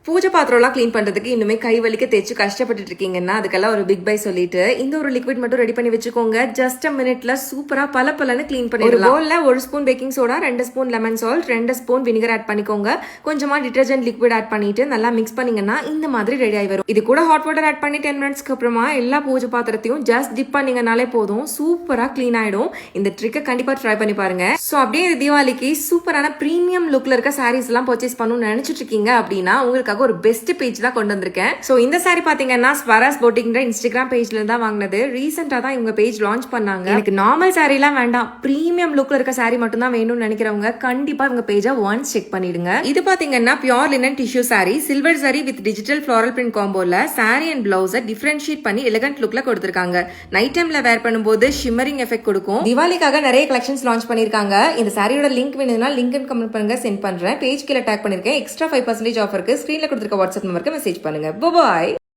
பூஜை பாத்திரம்லாம் க்ளீன் பண்றதுக்கு இன்னுமே கை வலிக்க தேய்ச்சி கஷ்டப்பட்டு இருக்கீங்கன்னா அதுக்கெல்லாம் ஒரு பிக் பை சொல்லிட்டு இந்த ஒரு லிக்விட் மட்டும் ரெடி பண்ணி வச்சுக்கோங்க. ஜஸ்ட் மினிட்ல சூப்பரா பலன்னு க்ளீன் பண்ணிடலாம். ஒரு பவுல்ல 1 spoon baking soda, 2 spoon lemon salt, 2 spoon vinegar add பண்ணிக்கோங்க. கொஞ்சமா டிடர்ஜென்ட் லிக்விட் ஆட் பண்ணிட்டு நல்லா மிக்ஸ் பண்ணீங்கன்னா இந்த மாதிரி ரெடி ஆகி வரும். இது கூட ஹாட் வாட்டர் ஆட் பண்ணி 10 மினிட்ஸ்க்கு அப்புறமா எல்லா பூஜை பாத்திரத்தையும் ஜஸ்ட் டிப் பண்ணீங்கனாலே போதும், சூப்பரா க்ளீன் ஆயிடும். இந்த ட்ரிக்கை கண்டிப்பா ட்ரை பண்ணி பாருங்க. சோ அப்படியே இந்த தீபாவளிக்கு சூப்பரான பிரீமியம் லுக்ல இருக்க சாரீஸ் எல்லாம் பர்ச்சேஸ் பண்ணணும்னு நினைச்சிட்டு இருக்கீங்க அப்படின்னா உங்களுக்கு ஒரு பெஸ்ட் பேஜ் தான் கொண்டு வந்திருக்கேன். சோ இந்த சாரி பாத்தீங்கன்னா ஸ்வராஸ் போட்டிக்ன்ற இன்ஸ்டாகிராம் பேஜ்ல இருந்தா வாங்கினது. ரீசெண்டா தான் இவங்க பேஜ் லான்ச் பண்ணாங்க. எனக்கு நார்மல் சாரி எல்லாம் வேண்டாம், பிரீமியம் லுக்ல இருக்க சாரி மட்டும் தான் வேணும்னு நினைக்கிறவங்க கண்டிப்பா இவங்க பேஜை ஒன்ஸ் செக் பண்ணிடுங்க. இது பாத்தீங்கன்னா pure linen tissue sari, silver sari with digital floral print காம்போல சாரி அண்ட் பிளவுஸை டிஃபரன்ஷியேட் பண்ணி எலிகன்ட் லுக்ல கொடுத்திருக்காங்க. நைட் டைம்ல வேர் பண்ணும்போது ஷிம்மரிங் எஃபெக்ட் கொடுக்கும். தீபாவளிக்காக நிறைய கலெக்ஷன்ஸ் லான்ச் பண்ணிருக்காங்க. இந்த சாரியோட லிங்க் வேணும்னா லிங்க் கமெண்ட் பண்ணுங்க, சென்ட் பண்றேன். பேஜ் கீழ டேக் பண்ணிருக்கேன். எக்ஸ்ட்ரா 5% ஆஃபருக்கு ஸ்கிரீன்ல கொடுத்திருக்க வாட்ஸ்அப் நம்பருக்கு மெசேஜ் பண்ணுங்க. பாய்.